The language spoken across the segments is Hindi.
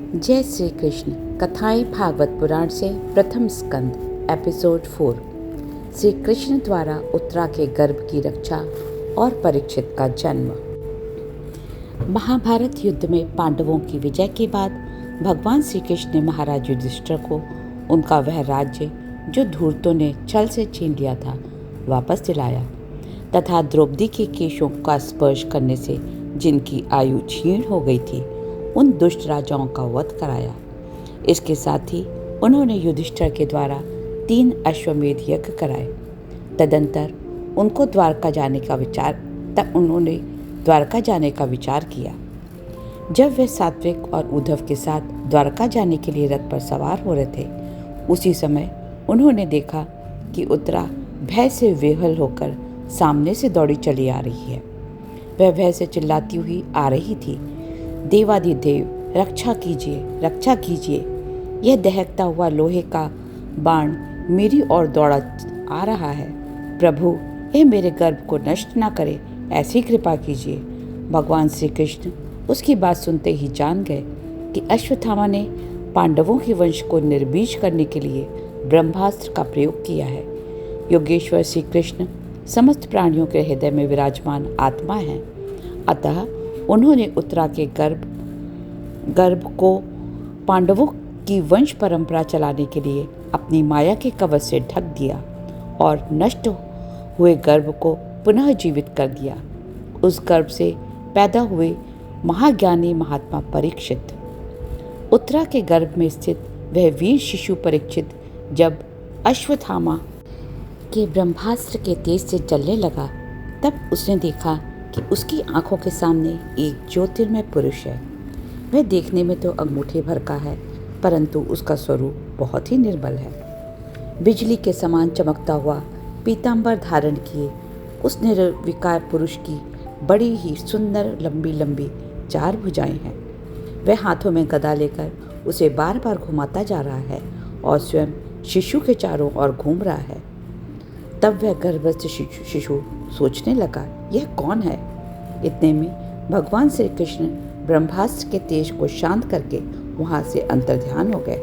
जय श्री कृष्ण। कथाएं भागवत पुराण से प्रथम स्कंद एपिसोड 4। श्री कृष्ण द्वारा उत्तरा के गर्भ की रक्षा और परीक्षित का जन्म। महाभारत युद्ध में पांडवों की विजय के बाद भगवान श्री कृष्ण ने महाराज युधिष्ठिर को उनका वह राज्य जो धूर्तों ने छल से छीन लिया था वापस दिलाया तथा द्रौपदी के केशों का स्पर्श करने से जिनकी आयु क्षीण हो गई थी उन दुष्ट राजाओं का वध कराया। इसके साथ ही उन्होंने युधिष्ठिर के द्वारा 3 अश्वमेध यज्ञ कराए। तदंतर उन्होंने द्वारका जाने का विचार किया। जब वे सात्विक और उद्धव के साथ द्वारका जाने के लिए रथ पर सवार हो रहे थे, उसी समय उन्होंने देखा कि उत्तरा भय से विह्वल होकर सामने से दौड़ी चली आ रही है। वह भय से चिल्लाती हुई आ रही थी, देवादिदेव रक्षा कीजिए, रक्षा कीजिए। यह दहकता हुआ लोहे का बाण मेरी ओर दौड़ा आ रहा है। प्रभु, यह मेरे गर्भ को नष्ट न करे, ऐसी कृपा कीजिए। भगवान श्री कृष्ण उसकी बात सुनते ही जान गए कि अश्वत्थामा ने पांडवों के वंश को निर्बीज करने के लिए ब्रह्मास्त्र का प्रयोग किया है। योगेश्वर श्री कृष्ण समस्त प्राणियों के हृदय में विराजमान आत्मा है। अतः उन्होंने उत्तरा के गर्भ को पांडवों की वंश परंपरा चलाने के लिए अपनी माया के कवच से ढक दिया और नष्ट हुए गर्भ को पुनः जीवित कर दिया। उस गर्भ से पैदा हुए महाज्ञानी महात्मा परीक्षित। उत्तरा के गर्भ में स्थित वह वीर शिशु परीक्षित जब अश्वत्थामा के ब्रह्मास्त्र के तेज से चलने लगा, तब उसने देखा कि उसकी आंखों के सामने एक ज्योतिर्मय पुरुष है। वह देखने में तो अंगूठे भर का है, परंतु उसका स्वरूप बहुत ही निर्मल है। बिजली के समान चमकता हुआ पीतांबर धारण किए उस निर्विकार पुरुष की बड़ी ही सुंदर लंबी लंबी 4 भुजाएं हैं। वह हाथों में गदा लेकर उसे बार बार घुमाता जा रहा है और स्वयं शिशु के चारों ओर घूम रहा है। तब वह गर्भस्थ शिशु सोचने लगा, यह कौन है? इतने में भगवान श्री कृष्ण ब्रह्मास्त्र के तेज को शांत करके वहां से अंतर्ध्यान हो गए।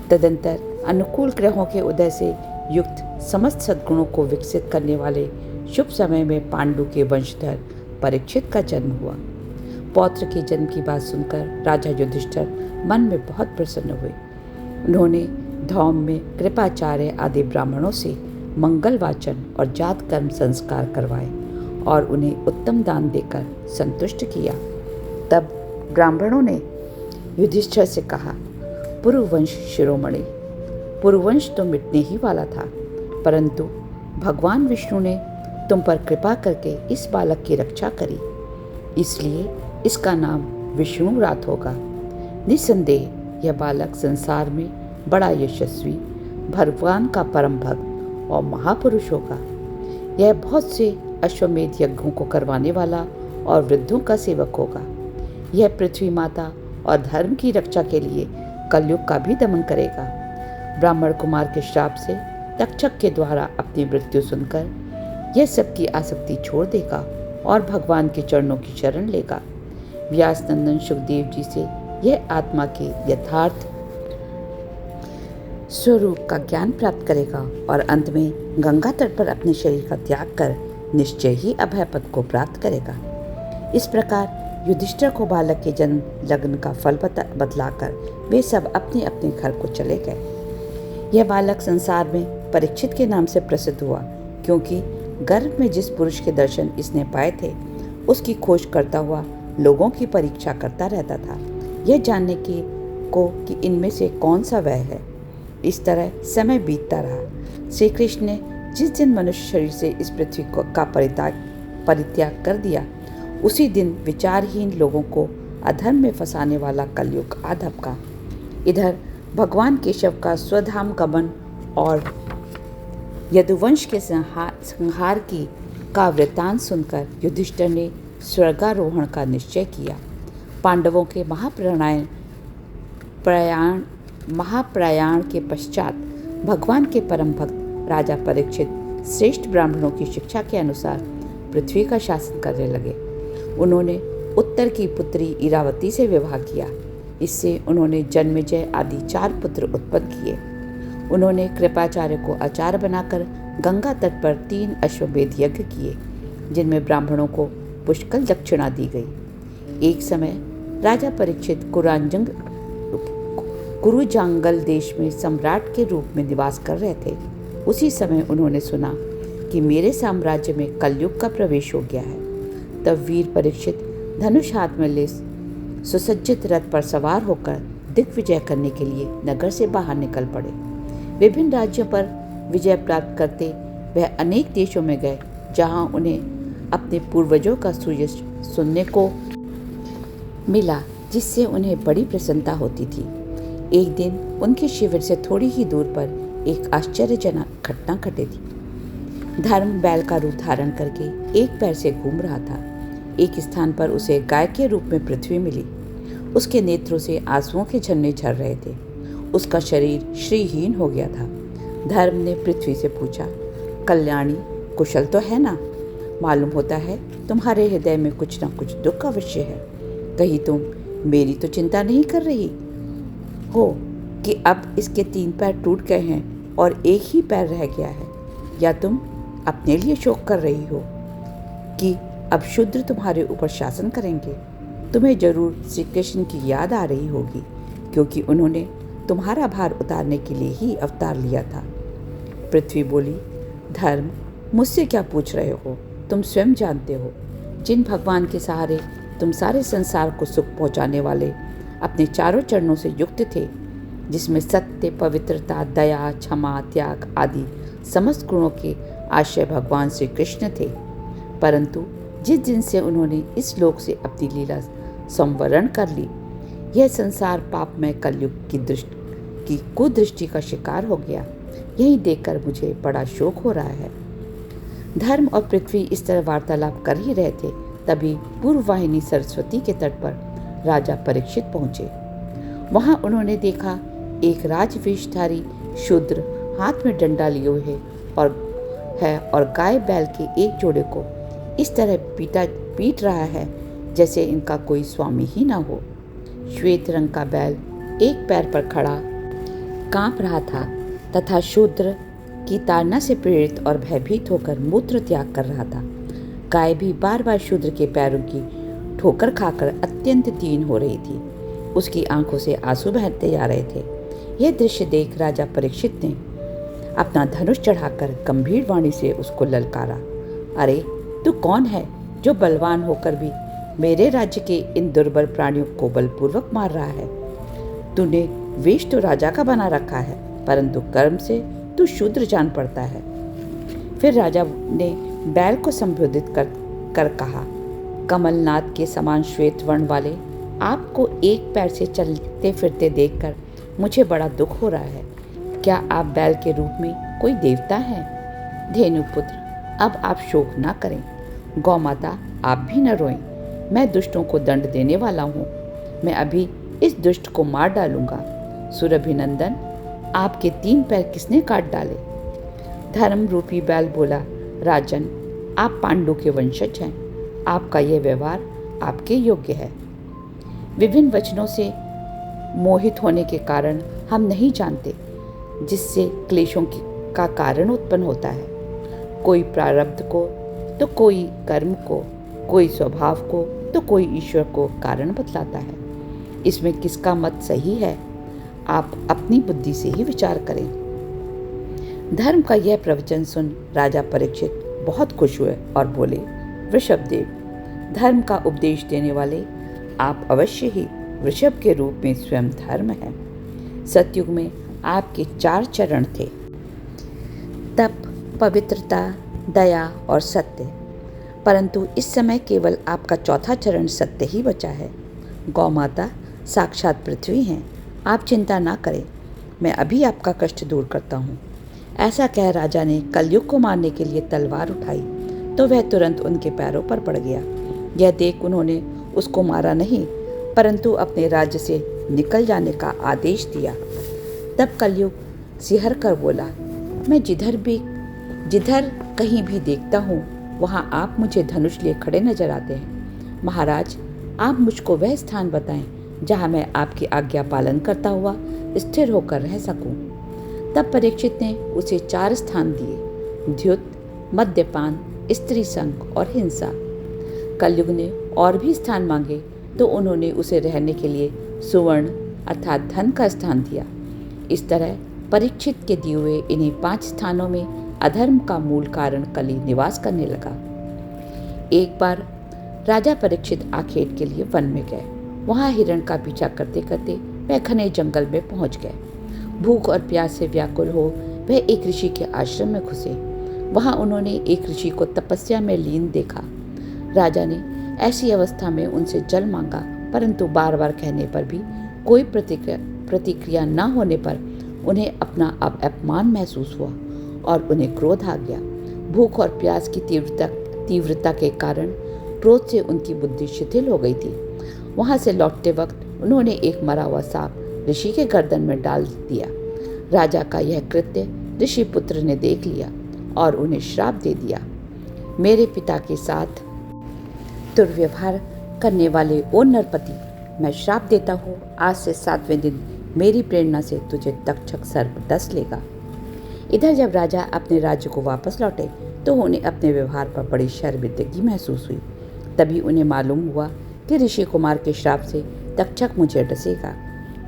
तदंतर अनुकूल ग्रहों के उदय से युक्त समस्त सद्गुणों को विकसित करने वाले शुभ समय में पांडु के वंशधर परीक्षित का जन्म हुआ। पौत्र के जन्म की बात सुनकर राजा युधिष्ठिर मन में बहुत प्रसन्न हुए। उन्होंने धौम में कृपाचार्य आदि ब्राह्मणों से मंगल वाचन और जात कर्म संस्कार करवाए और उन्हें उत्तम दान देकर संतुष्ट किया। तब ब्राह्मणों ने युधिष्ठिर से कहा, पुरुवंश शिरोमणि, पुरुवंश तो मिटने ही वाला था, परंतु भगवान विष्णु ने तुम पर कृपा करके इस बालक की रक्षा करी, इसलिए इसका नाम विष्णुरात होगा। निस्संदेह यह बालक संसार में बड़ा यशस्वी, भगवान का परम भक्त और महापुरुष होगा। यह बहुत से अश्वमेध यज्ञों को करवाने वाला और वृद्धों का सेवक होगा। यह पृथ्वी माता और धर्म की रक्षा के लिए कलयुग का भी दमन करेगा। ब्राह्मण कुमार के श्राप से तक्षक के द्वारा अपनी मृत्यु सुनकर यह सबकी आसक्ति छोड़ देगा और भगवान के चरणों की शरण लेगा। व्यास नंदन सुखदेव जी से यह आत्मा के यथार्थ स्वरूप का ज्ञान प्राप्त करेगा और अंत में गंगा तट पर अपने शरीर का त्याग कर निश्चय ही अभय पद को प्राप्त करेगा। इस प्रकार युधिष्ठिर को बालक के जन्म लग्न का फल बतलाकर वे सब अपने अपने घर को चले गए। यह बालक संसार में परीक्षित के नाम से प्रसिद्ध हुआ, क्योंकि गर्भ में जिस पुरुष के दर्शन इसने पाए थे उसकी खोज करता हुआ लोगों की परीक्षा करता रहता था, यह जानने कि इनमें से कौन सा वह है। इस तरह समय बीतता रहा। श्री कृष्ण ने जिस दिन मनुष्य शरीर से इस पृथ्वी का परित्याग कर दिया, उसी दिन विचारहीन लोगों को अधर्म में फंसाने वाला कलयुग आ धपका। इधर भगवान केशव का स्वधाम गमन और यदुवंश के संहार का वृत्तांत सुनकर युधिष्ठिर ने स्वर्गारोहण का निश्चय किया। पांडवों के महाप्रयाण के पश्चात भगवान के परम भक्त राजा परीक्षित श्रेष्ठ ब्राह्मणों की शिक्षा के अनुसार पृथ्वी का शासन करने लगे। उन्होंने उत्तर की पुत्री इरावती से विवाह किया। इससे उन्होंने जन्मेजय आदि 4 पुत्र उत्पन्न किए। उन्होंने कृपाचार्य को आचार्य बनाकर गंगा तट पर 3 अश्वमेध यज्ञ किए, जिनमें ब्राह्मणों को पुष्कल दक्षिणा दी गई। एक समय राजा परीक्षित कुरुजांगल देश में सम्राट के रूप में निवास कर रहे थे। उसी समय उन्होंने सुना कि मेरे साम्राज्य में कलयुग का प्रवेश हो गया है। तब वीर परीक्षित धनुष हाथ में ले सुसज्जित रथ पर सवार होकर दिग्विजय करने के लिए नगर से बाहर निकल पड़े। विभिन्न राज्यों पर विजय प्राप्त करते वह अनेक देशों में गए, जहां उन्हें अपने पूर्वजों का सुयश सुनने को मिला, जिससे उन्हें बड़ी प्रसन्नता होती थी। एक दिन उनके शिविर से थोड़ी ही दूर पर एक आश्चर्यजनक घटना घटी थी। धर्म बैल का रूप धारण करके एक पैर से घूम रहा था। एक स्थान पर उसे गाय के रूप में पृथ्वी मिली। उसके नेत्रों से आंसुओं के झरने झर रहे थे। उसका शरीर श्रीहीन हो गया था। धर्म ने पृथ्वी से पूछा, कल्याणी, कुशल तो है ना? मालूम होता है तुम्हारे हृदय में कुछ न कुछ दुख अवश्य है। कहीं तुम मेरी तो चिंता नहीं कर रही हो कि अब इसके 3 पैर टूट गए हैं और एक ही पैर रह गया है, या तुम अपने लिए शोक कर रही हो कि अब शूद्र तुम्हारे ऊपर शासन करेंगे? तुम्हें जरूर श्री कृष्ण की याद आ रही होगी, क्योंकि उन्होंने तुम्हारा भार उतारने के लिए ही अवतार लिया था। पृथ्वी बोली, धर्म, मुझसे क्या पूछ रहे हो? तुम स्वयं जानते हो, जिन भगवान के सहारे तुम सारे संसार को सुख पहुंचाने वाले अपने चारों चरणों से युक्त थे, जिसमें सत्य, पवित्रता, दया, क्षमा, त्याग आदि समस्त गुणों के आश्रय भगवान श्री कृष्ण थे। परंतु जिस दिन से उन्होंने इस लोक से अपनी लीला संवरण कर ली, यह संसार पापमय कलयुग की कुदृष्टि का शिकार हो गया। यही देखकर मुझे बड़ा शोक हो रहा है। धर्म और पृथ्वी इस तरह वार्तालाप कर ही रहे थे, तभी पूर्ववाहिनी सरस्वती के तट पर राजा परीक्षित पहुंचे। वहां उन्होंने देखा एक राजवेशधारी शूद्र हाथ में डंडा लिए हुए और गाय बैल के एक जोड़े को इस तरह पीट रहा है जैसे इनका कोई स्वामी ही ना हो। श्वेत रंग का बैल एक पैर पर खड़ा कांप रहा था तथा शूद्र की ताड़ना से प्रेरित और भयभीत होकर मूत्र त्याग कर रहा था। गाय भी बार बार शूद्र के पैरों की ठोकर खाकर अत्यंत दीन हो रही थी। उसकी आंखों से आंसू बहते जा रहे थे। यह दृश्य देख राजा परीक्षित ने अपना धनुष चढ़ाकर गंभीर वाणी से उसको ललकारा, अरे तू कौन है जो बलवान होकर भी मेरे राज्य के इन दुर्बल प्राणियों को बलपूर्वक मार रहा है? तूने वेश तो राजा का बना रखा है, परंतु कर्म से तू शूद्र जान पड़ता है। फिर राजा ने बैल को संबोधित कर कहा, कमलनाथ के समान श्वेत वर्ण वाले आपको एक पैर से चलते फिरते देखकर मुझे बड़ा दुख हो रहा है। क्या आप बैल के रूप में कोई देवता हैं? धेनुपुत्र, अब आप शोक ना करें। गौ माता, आप भी न रोएं। मैं दुष्टों को दंड देने वाला हूँ। मैं अभी इस दुष्ट को मार डालूंगा। सुरभिनंदन, आपके 3 पैर किसने काट डाले? धर्म रूपी बैल बोला, राजन, आप पांडु के वंशज हैं। आपका यह व्यवहार आपके योग्य है। विभिन्न वचनों से मोहित होने के कारण हम नहीं जानते, जिससे क्लेशों का कारण उत्पन्न होता है। कोई प्रारब्ध को तो कोई कर्म को, कोई स्वभाव को तो कोई ईश्वर को कारण बतलाता है। इसमें किसका मत सही है, आप अपनी बुद्धि से ही विचार करें। धर्म का यह प्रवचन सुन राजा परीक्षित बहुत खुश हुए और बोले, वृषभदेव, धर्म का उपदेश देने वाले आप अवश्य ही वृषभ के रूप में स्वयं धर्म है। सतयुग में आपके 4 चरण थे, तप, पवित्रता, दया और सत्य, परंतु इस समय केवल आपका 4था चरण सत्य ही बचा है। गौ माता साक्षात पृथ्वी हैं, आप चिंता ना करें, मैं अभी आपका कष्ट दूर करता हूँ। ऐसा कह राजा ने कलयुग को मारने के लिए तलवार उठाई तो वह तुरंत उनके पैरों पर पड़ गया। यह देख उन्होंने उसको मारा नहीं, परंतु अपने राज्य से निकल जाने का आदेश दिया। तब कलयुग सिहर कर बोला, मैं जिधर कहीं भी देखता हूँ वहाँ आप मुझे धनुष लिए खड़े नजर आते हैं। महाराज, आप मुझको वह स्थान बताएं जहाँ मैं आपकी आज्ञा पालन करता हुआ स्थिर होकर रह सकूं। तब परीक्षित ने उसे 4 स्थान दिए: द्युत, मद्यपान, स्त्री संग और हिंसा। कलयुग ने और भी स्थान मांगे तो उन्होंने उसे रहने के लिए सुवर्ण अर्थात धन का स्थान दिया। इस तरह परीक्षित के दिए हुए इन्हीं 5 स्थानों में अधर्म का मूल कारण कली निवास करने लगा। एक बार राजा परीक्षित आखेट के लिए वन में गए। वहां हिरण का पीछा करते करते वह घने जंगल में पहुंच गए। भूख और प्यास से व्याकुल हो वह एक ऋषि के आश्रम में घुसे। वहां उन्होंने एक ऋषि को तपस्या में लीन देखा। राजा ने ऐसी अवस्था में उनसे जल मांगा, परंतु बार बार कहने पर भी कोई प्रतिक्रिया न होने पर उन्हें अपना अपमान महसूस हुआ और उन्हें क्रोध आ गया। भूख और प्यास की तीव्रता के कारण क्रोध से उनकी बुद्धि शिथिल हो गई थी। वहां से लौटते वक्त उन्होंने एक मरा हुआ सांप ऋषि के गर्दन में डाल दिया। राजा का यह कृत्य ऋषि पुत्र ने देख लिया और उन्हें श्राप दे दिया। मेरे पिता के साथ दुर्व्यवहार करने वाले ओ नरपति, मैं श्राप देता हूँ, आज से 7वें दिन मेरी प्रेरणा से तुझे तक्षक सर्प डस लेगा। इधर जब राजा अपने राज्य को वापस लौटे तो उन्हें अपने व्यवहार पर बड़ी शर्मिंदगी महसूस हुई। तभी उन्हें मालूम हुआ कि ऋषि कुमार के श्राप से तक्षक मुझे डसेगा।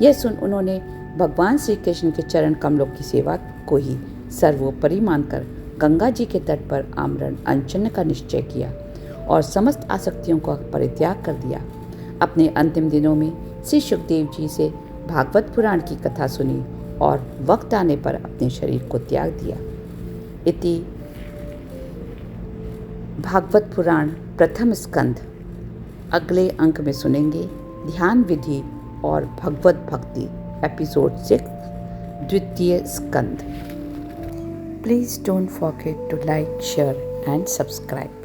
यह सुन उन्होंने भगवान श्री कृष्ण के चरण कमलों की सेवा को ही सर्वोपरि मानकर गंगा जी के तट पर आमरण अनशन का निश्चय किया और समस्त आसक्तियों का परित्याग कर दिया। अपने अंतिम दिनों में श्री सुखदेव जी से भागवत पुराण की कथा सुनी और वक्त आने पर अपने शरीर को त्याग दिया। इति भागवत पुराण प्रथम स्कंध। अगले अंक में सुनेंगे ध्यान विधि और भगवत भक्ति एपिसोड 6 द्वितीय स्कंध। Please don't forget to like, share and subscribe.